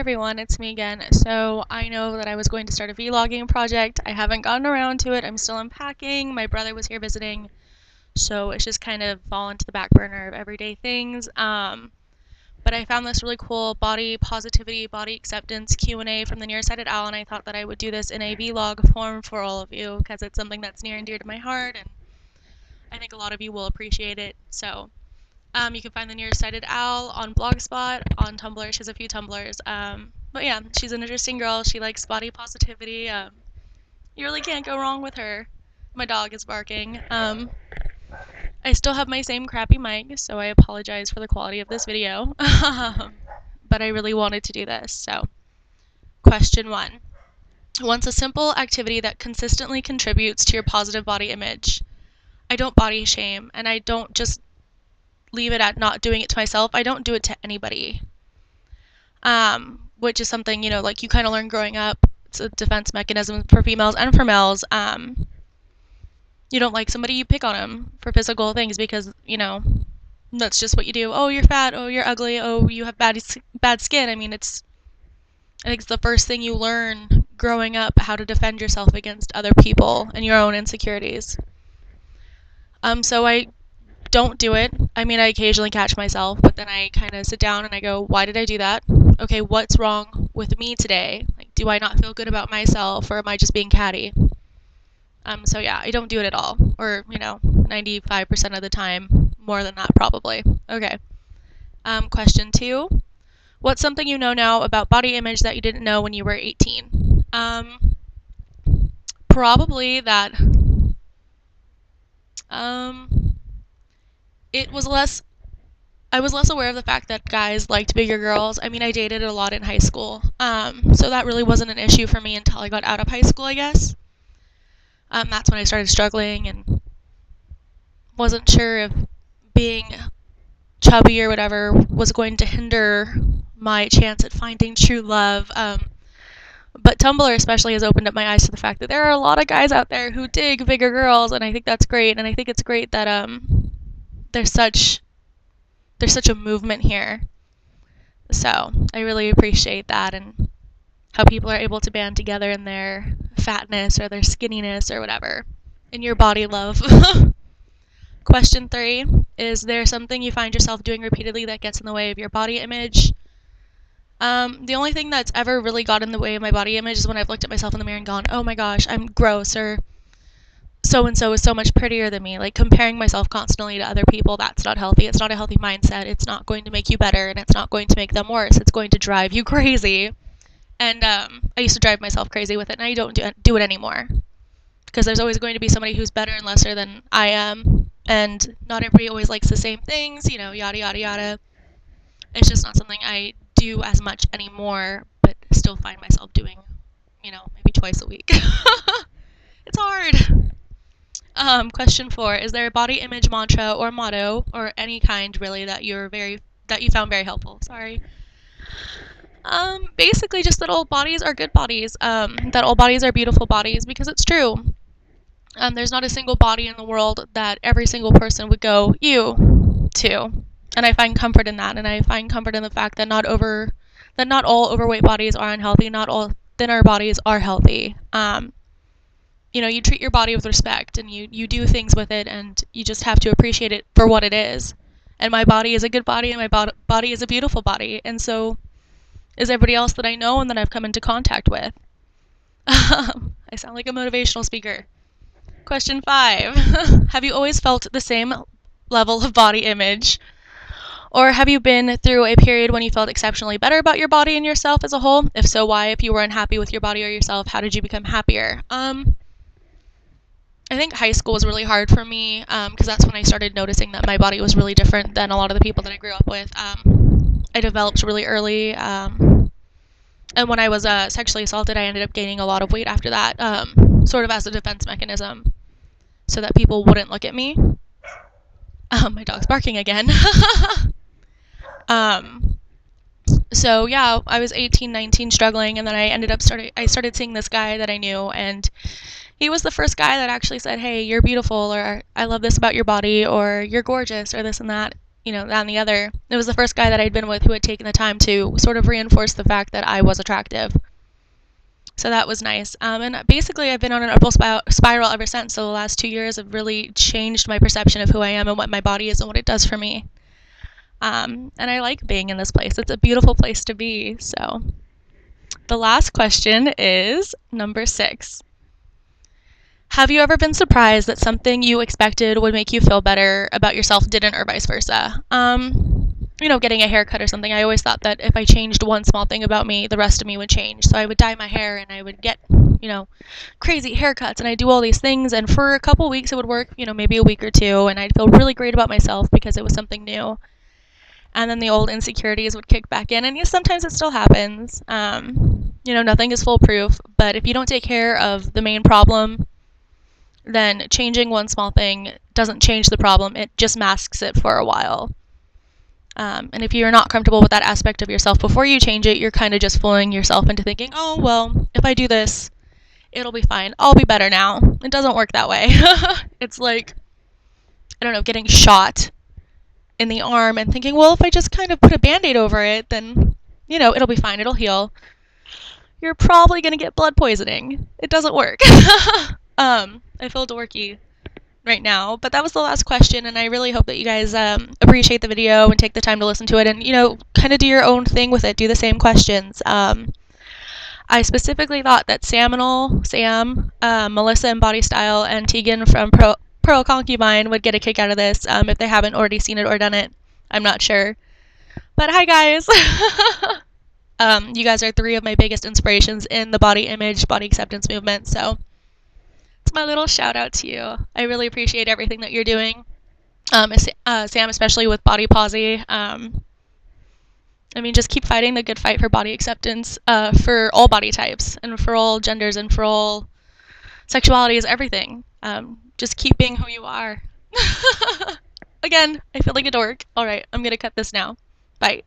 everyone, it's me again. So I know that I was going to start a vlogging project. I haven't gotten around to it. I'm still unpacking. My brother was here visiting, so it's just kind of fallen to the back burner of everyday things. But I found this really cool body positivity, body acceptance Q&A from the Nearsighted Owl, and I thought that I would do this in a vlog form for all of you because it's something that's near and dear to my heart, and I think a lot of you will appreciate it. So you can find the Nearsighted Owl on blogspot, on Tumblr. She has a few Tumblrs. But yeah, she's an interesting girl. She likes body positivity. You really can't go wrong with her. My dog is barking. I still have my same crappy mic, so I apologize for the quality of this video. But I really wanted to do this. So, question 1. What's a simple activity that consistently contributes to your positive body image? I don't body shame, and I don't just leave it at not doing it to myself. I don't do it to anybody. Which is something, like you kind of learn growing up. It's a defense mechanism for females and for males. You don't like somebody, you pick on them for physical things because, that's just what you do. Oh, you're fat. Oh, you're ugly. Oh, you have bad skin. I think it's the first thing you learn growing up, how to defend yourself against other people and your own insecurities. So I don't do it. I occasionally catch myself, but then I kind of sit down and I go, why did I do that? Okay, what's wrong with me today? Like, do I not feel good about myself, or am I just being catty? So yeah, I don't do it at all, or 95% of the time, more than that probably. Okay. Question 2. What's something you know now about body image that you didn't know when you were 18? Probably that I was less aware of the fact that guys liked bigger girls. I dated a lot in high school, so that really wasn't an issue for me until I got out of high school, I guess. That's when I started struggling and wasn't sure if being chubby or whatever was going to hinder my chance at finding true love. But Tumblr especially has opened up my eyes to the fact that there are a lot of guys out there who dig bigger girls, and I think that's great. And I think it's great that there's such a movement here. So I really appreciate that, and how people are able to band together in their fatness or their skinniness or whatever, in your body love. Question 3. Is there something you find yourself doing repeatedly that gets in the way of your body image? The only thing that's ever really got in the way of my body image is when I've looked at myself in the mirror and gone, oh my gosh, I'm gross, or so-and-so is so much prettier than me. Like, comparing myself constantly to other people, that's not healthy. It's not a healthy mindset. It's not going to make you better, and it's not going to make them worse. It's going to drive you crazy. And I used to drive myself crazy with it, and I don't do it anymore. Because there's always going to be somebody who's better and lesser than I am, and not everybody always likes the same things, yada, yada, yada. It's just not something I do as much anymore, but still find myself doing, maybe twice a week. It's hard. Question 4. Is there a body image mantra or motto, or any kind really, that you found very helpful? Sorry. Basically just that all bodies are good bodies, that all bodies are beautiful bodies, because it's true. There's not a single body in the world that every single person would go, ew, to. And I find comfort in that, and I find comfort in the fact that not all overweight bodies are unhealthy, not all thinner bodies are healthy. You treat your body with respect, and you do things with it, and you just have to appreciate it for what it is. And my body is a good body, and my body is a beautiful body, and so is everybody else that I know and that I've come into contact with. I sound like a motivational speaker. Question 5. Have you always felt the same level of body image? Or have you been through a period when you felt exceptionally better about your body and yourself as a whole? If so, why? If you were unhappy with your body or yourself, how did you become happier? I think high school was really hard for me, because that's when I started noticing that my body was really different than a lot of the people that I grew up with. I developed really early, and when I was sexually assaulted, I ended up gaining a lot of weight after that, sort of as a defense mechanism, so that people wouldn't look at me. My dog's barking again. So yeah, I was 18, 19, struggling, and then I started seeing this guy that I knew, and he was the first guy that actually said, hey, you're beautiful, or I love this about your body, or you're gorgeous, or this and that. that and the other. It was the first guy that I'd been with who had taken the time to sort of reinforce the fact that I was attractive. So that was nice. And basically, I've been on an upward spiral ever since. So the last 2 years have really changed my perception of who I am and what my body is and what it does for me. And I like being in this place. It's a beautiful place to be. So the last question is number 6. Have you ever been surprised that something you expected would make you feel better about yourself didn't, or vice versa? Getting a haircut or something. I always thought that if I changed one small thing about me, the rest of me would change. So I would dye my hair and I would get, crazy haircuts and I'd do all these things. And for a couple weeks it would work, maybe a week or two, and I'd feel really great about myself because it was something new. And then the old insecurities would kick back in. And yes, sometimes it still happens. Nothing is foolproof. But if you don't take care of the main problem, then changing one small thing doesn't change the problem. It just masks it for a while. And if you're not comfortable with that aspect of yourself before you change it, you're kind of just fooling yourself into thinking, oh, well, if I do this, it'll be fine. I'll be better now. It doesn't work that way. It's like, I don't know, getting shot in the arm and thinking, well, if I just kind of put a Band-Aid over it, then, it'll be fine. It'll heal. You're probably going to get blood poisoning. It doesn't work. I feel dorky right now, but that was the last question, and I really hope that you guys appreciate the video and take the time to listen to it and, kind of do your own thing with it. Do the same questions. I specifically thought that Sam, Melissa in Body Style, and Tegan from Pearl Concubine would get a kick out of this if they haven't already seen it or done it. I'm not sure. But hi, guys! You guys are 3 of my biggest inspirations in the body image, body acceptance movement, so it's my little shout out to you. I really appreciate everything that you're doing. Sam, especially with Body Posy. Just keep fighting the good fight for body acceptance for all body types and for all genders and for all sexualities, everything. Just keep being who you are. Again, I feel like a dork. All right, I'm going to cut this now. Bye.